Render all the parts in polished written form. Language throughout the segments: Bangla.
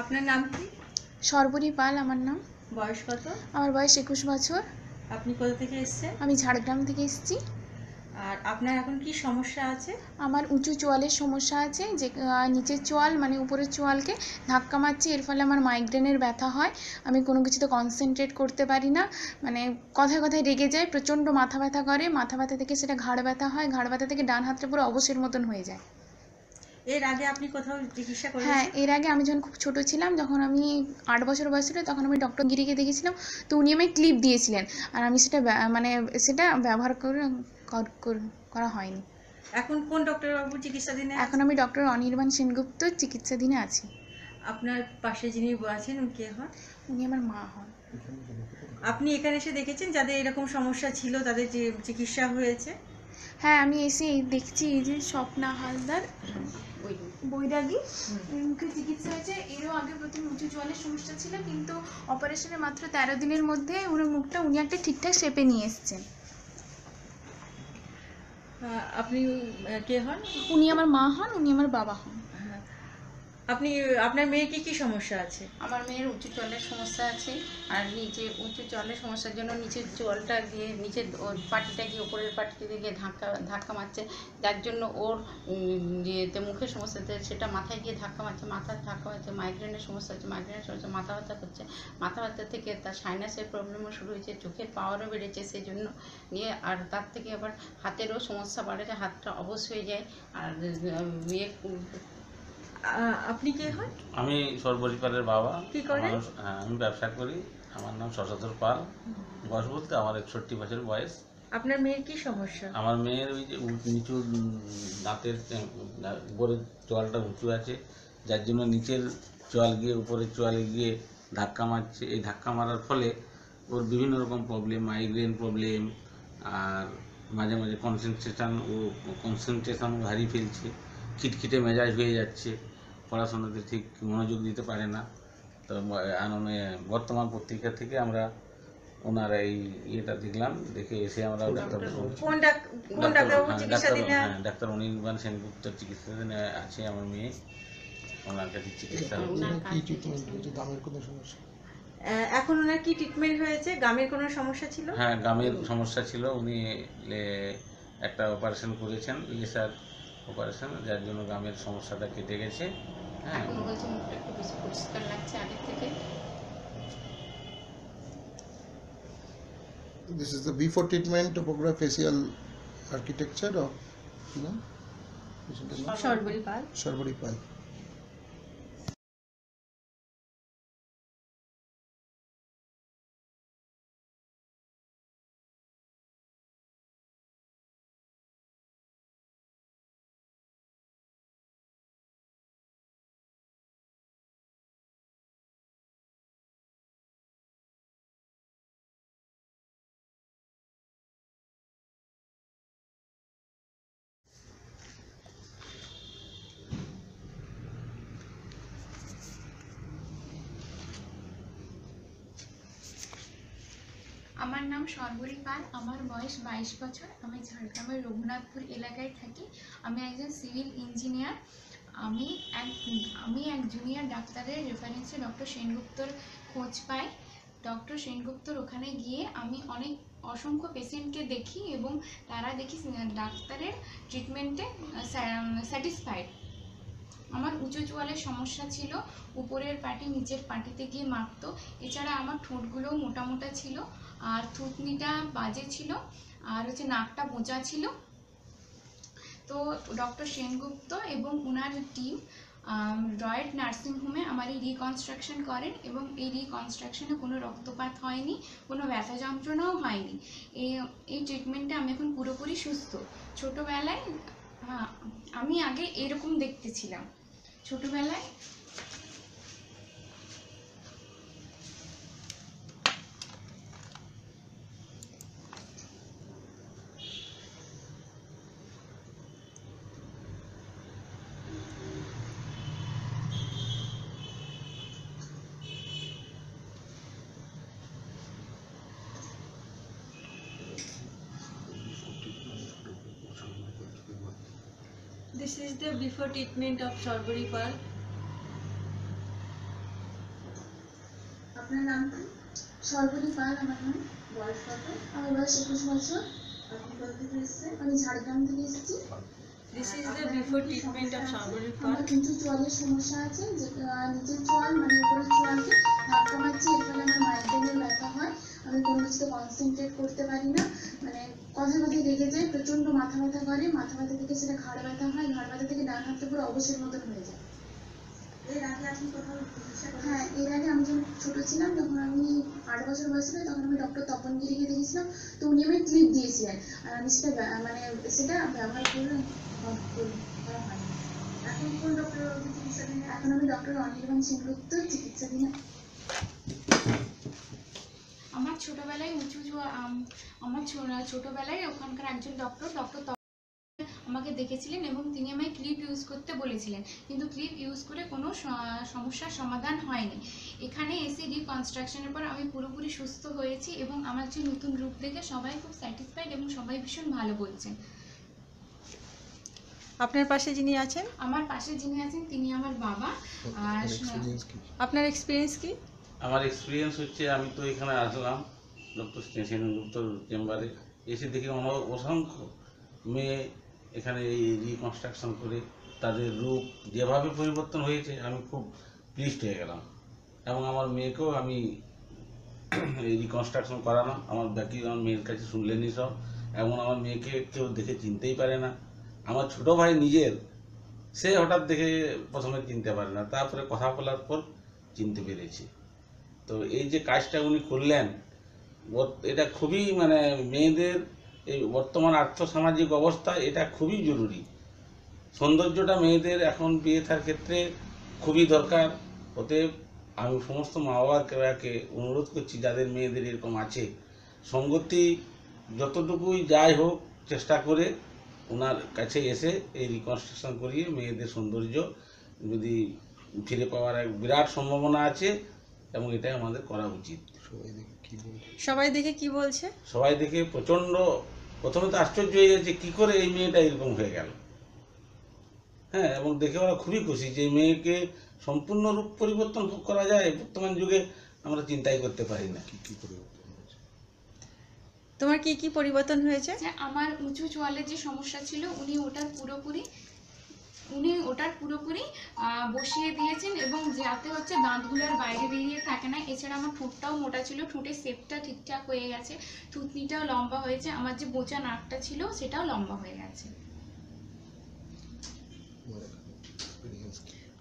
আপনার নাম কি? সর্বরী পাল আমার নাম। বয়স কত? আমার বয়স 21 বছর। আপনি কোথা থেকে এসেছেন? আমি ঝাড়গ্রাম থেকে এসেছি। আর আপনার এখন কি সমস্যা আছে? আমার উঁচু চোয়ালের সমস্যা আছে, যে নিচের চোয়াল মানে উপরের চোয়ালকে ধাক্কা মারছে, এর ফলে আমার মাইগ্রেনের ব্যথা হয়। আমি কোনো কিছুতে কনসেন্ট্রেট করতে পারি না, মানে কথায় কথায় রেগে যাই, প্রচণ্ড মাথা ব্যথা করে, মাথা ব্যথা থেকে সেটা ঘাড় ব্যথা হয়, ঘাড় ব্যথা থেকে ডান হাতটা পুরো অবশের মতন হয়ে যায়। এর আগে আপনি কোথাও চিকিৎসা করেছেন? হ্যাঁ, এর আগে আমি যখন খুব ছোট ছিলাম, যখন আমি 8 বছর বয়স ছিল, তখন আমি ডক্টর গিরিকে দেখেছিলাম। তো উনি আমায় ক্লিপ দিয়েছিলেন, আর আমি সেটা সেটা ব্যবহার করা হয়নি। এখন কোন ডক্টরবাবু চিকিৎসাধীনে? এখন আমি ডক্টর অনির্বাণ সেনগুপ্ত চিকিৎসাধীনে আছি। আপনার পাশে যিনি আছেন উনি কে হন? উনি আমার মা হন। আপনি এখানে এসে দেখেছেন যাদের এরকম সমস্যা ছিল তাদের যে চিকিৎসা হয়েছে? হ্যাঁ, আমি এসে দেখছি এই যে স্বপ্না হালদার বৈরাগী, মুখে চিকিৎসা হয়েছে। এরও আগে প্রথম উঁচু চোয়ালের সমস্যা ছিল, কিন্তু অপারেশনের মাত্র 13 দিনের মধ্যে ওনার মুখটা উনি একটা ঠিকঠাক শেপে নিয়ে এসেছেন। আপনি কে হন? উনি আমার মা হন, উনি আমার বাবা হন। আপনি আপনার মেয়ের কি সমস্যা আছে? আমার মেয়ের উঁচু চোয়ালের সমস্যা আছে, আর নিচে উঁচু চোয়ালের সমস্যার জন্য নিচের চোয়ালটা গিয়ে নিচের পাটিটা গিয়ে উপরের পাটিতে গিয়ে ধাক্কা মারছে, যার জন্য ওর ইয়েতে মুখের সমস্যাতে সেটা মাথায় গিয়ে ধাক্কা মারছে, মাথার ধাক্কা মারছে, মাইগ্রেনের সমস্যা হচ্ছে, মাইগ্রেনের সমস্যা, মাথা ব্যথা করছে, মাথা ব্যথা থেকে তার সাইনাসের প্রবলেমও শুরু হয়েছে, চোখের পাওয়ারও বেড়েছে, সেই জন্য নিয়ে আর তার থেকে আবার হাতেরও সমস্যা বাড়েছে, হাতটা অবশ হয়ে যায়। আর ইয়ে আপনি কে হন? আমি সর্বরী পালের বাবা। কি করেন? আমি ব্যবসা করি। আমার নাম শশধর পাল। বয়স বলতে আমার 61 বছর বয়স। আপনার মেয়ের কি সমস্যা? আমার মেয়ের ওই যে নিচু দাঁতের উপরের চোয়ালটা উঁচু আছে, যার জন্য নিচের চোয়াল গিয়ে উপরের চোয়ালে গিয়ে ধাক্কা মারছে। এই ধাক্কা মারার ফলে ওর বিভিন্ন রকম প্রবলেম, মাইগ্রেন প্রবলেম, আর মাঝে মাঝে কনসেন্ট্রেশন হারিয়ে ফেলছে, খিটখিটে মেজাজ হয়ে যাচ্ছে, পড়াশোনাতে ঠিক মনোযোগ দিতে পারে না। তো বর্তমান পত্রিকা থেকে আমরা ওনার এই ইয়েটা দেখলাম, দেখে এসে আমরা ডাক্তার অনির্বাণ সেনগুপ্ত চিকিৎসাধীনে আছে আমার মেয়ে, ওনার কাছে চিকিৎসা হচ্ছে। এখন ওনার কি ট্রিটমেন্ট হয়েছে? গামের কোনো সমস্যা ছিল? হ্যাঁ, গামের সমস্যা ছিল। উনি একটা অপারেশন করেছেন, লেসার অপারেশন, যার জন্য গামের সমস্যাটা কেটে গেছে। হ্যাঁ, এখন বলছে মুখটা একটু বেশি পরিষ্কার লাগছে আগের থেকে। This is the before treatment topographical architecture of no? সর্বরী Pal. Sharvari Pal. আমার নাম সর্বরী পাল, আমার বয়স 22 বছর। আমি ঝাড়গ্রামের রঘুনাথপুর এলাকায় থাকি। আমি একজন সিভিল ইঞ্জিনিয়ার। আমি এক জুনিয়র ডাক্তারের রেফারেন্সে ডক্টর সেনগুপ্তর খোঁজ পাই। ডক্টর সেনগুপ্তর ওখানে গিয়ে আমি অসংখ্য পেশেন্টকে দেখি, এবং তারা দেখি ডাক্তারের ট্রিটমেন্টে স্যাটিসফাইড। আমার উঁচু চোয়ালের সমস্যা ছিল, উপরের পাটি নিচের পাটিতে গিয়ে মারতো। এছাড়া আমার ঠোঁটগুলোও মোটা মোটা ছিল, আর থুতনিটা বাজে ছিল, আর নাকটা বোঁচা ছিল। তো ডক্টর সেনগুপ্ত এবং ওনার টিম রয়েড নার্সিংহোমে আমার এই রিকনস্ট্রাকশন করেন, এবং এই রিকনস্ট্রাকশনে কোনো রক্তপাত হয়নি, কোনো ব্যথা যন্ত্রণাও হয়নি। এই ট্রিটমেন্টে আমি এখন পুরোপুরি সুস্থ। ছোটোবেলায় আমি আগে এরকম দেখতে ছিলাম। ছোটোবেলায় This is the before treatment of Shorbori Pal. আপনার নাম কি? সর্বরী পাল আমার নাম। বয়স কত? আমার বয়স 21 বছর। আপনি কোথা থেকে এসেছেন? আমি ঝাড়গ্রাম থেকে এসেছি। This is the before treatment of Shorbori আমার Pal. কিন্তু চোয়ালের সমস্যা আছে, যে নিচের চোয়াল মানে উপরের চোয়ালকে ধাক্কা মারছে, এর ফলে আমার মাইগ্রেনের ব্যথা হয়। আমি কোনো কিছুতে কনসেন্ট্রেট করতে পারি না, মানে কথায় কথায় রেগে যায়, প্রচন্ড মাথা ব্যথা করে, মাথা ব্যথা থেকে সেটা ঘাড় ব্যথা হয়, ঘাড় ব্যথা থেকে ডান হাতটা পুরো অবশের মতন হয়ে যায়। এর আগে আপনি কোথাও চিকিৎসা করেন? হ্যাঁ, এর আগে আমি যখন ছোট ছিলাম, তখন আমি 8 বছর বয়স ছিল, তখন আমি ডক্টর তপনগিরিকে দেখেছিলাম। তো উনি আমায় ক্লিপ দিয়েছিলেন, আর আমি সেটা মানে সেটা ব্যবহার করে করা হয়নি। এখন কোন ডক্টর চিকিৎসাধীন? এখন আমি ডক্টর অনির্বাণ সেনগুপ্ত চিকিৎসাধীন। আমার ছোটবেলায় ছোটবেলায় ওখানকার একজন ডক্টর আমাকে দেখেছিলেন এবং তিনি আমায় ক্লিপ ইউজ করতে বলেছিলেন, কিন্তু ক্লিপ ইউজ করে কোনো সমস্যার সমাধান হয়নি। এখানে এসে রিকনস্ট্রাকশনের পর আমি পুরোপুরি সুস্থ হয়েছি এবং আমার যে নতুন রূপ দেখে সবাই খুব স্যাটিসফাইড এবং সবাই ভীষণ ভালো বলছেন। আপনার পাশে যিনি আছেন, আমার পাশে যিনি আছেন তিনি আমার বাবা। আর আপনার এক্সপিরিয়েন্স কি? আমার এক্সপিরিয়েন্স হচ্ছে, আমি তো এখানে আসলাম ডক্টর সেনগুপ্ত চেম্বারে, এসে দেখি অসংখ্য মেয়ে এখানে এই রিকনস্ট্রাকশন করে তাদের রূপ যেভাবে পরিবর্তন হয়েছে, আমি খুব প্লিজড হয়ে গেলাম। এবং আমার মেয়েকেও আমি এই রিকনস্ট্রাকশন করালাম। আমার বাকি আমার মেয়ের কাছে শুনলেনি সব, এবং আমার মেয়েকে কেউ দেখে চিনতেই পারে না। আমার ছোটো ভাই নিজের, সে হঠাৎ দেখে প্রথমে চিনতে পারে না, তারপরে কথা বলার পর চিনতে পেরেছি। তো এই যে কাজটা উনি করলেন, এটা খুবই মানে মেয়েদের এই বর্তমান আর্থসামাজিক অবস্থা, এটা খুবই জরুরি। সৌন্দর্যটা মেয়েদের এখন বিয়ে থার ক্ষেত্রে খুবই দরকার। অতএব আমি সমস্ত মা বাবাকে অনুরোধ করছি, যাদের মেয়েদের এরকম আছে, সঙ্গতি যতটুকুই যাই হোক চেষ্টা করে ওনার কাছে এসে এই রিকনস্ট্রাকশন করিয়ে মেয়েদের সৌন্দর্য যদি ফিরে পাওয়ার এক বিরাট সম্ভাবনা আছে, এবং এটাই আমাদের করা উচিত। সবাই দেখে কি বলছে? সবাই দেখে প্রথমে তো আশ্চর্য হয়ে যাচ্ছে, কী করে এই মেয়েটা এরকম হয়ে গেল। হ্যাঁ, এবং দেখে ওরা খুবই খুশি যে মেয়েকে সম্পূর্ণ রূপ পরিবর্তন করা যায় বর্তমান যুগে, আমরা চিন্তাই করতে পারি না। তোমার কি কি পরিবর্তন হয়েছে? যে আমার উঁচু চোয়ালের যে সমস্যা ছিল উনি ওটার পুরোপুরি বসিয়ে দিয়েছেন, এবং যাতে হচ্ছে দাঁতগুলো আর বাইরে বেরিয়ে থাকে না। এছাড়া আমার ঠোঁটটাও মোটা ছিল, ঠোঁটের শেপটা ঠিকঠাক হয়ে গেছে, থুতনিটাও লম্বা হয়েছে, আমার যে বোচা নাকটা ছিল সেটাও লম্বা হয়ে গেছে।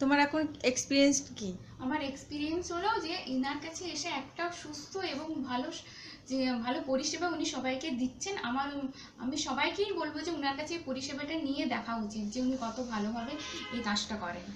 তোমার এখন এক্সপিরিয়েন্স কি? আমার এক্সপিরিয়েন্স হলো যে ইনার কাছে এসে একটা সুস্থ এবং ভালো পরিষেবা উনি সবাইকে দিচ্ছেন। আমি সবাইকেই বলবো যে উনার কাছে এই পরিষেবাটা নিয়ে দেখা উচিত, যে উনি কত ভালোভাবে এই কাজটা করেন।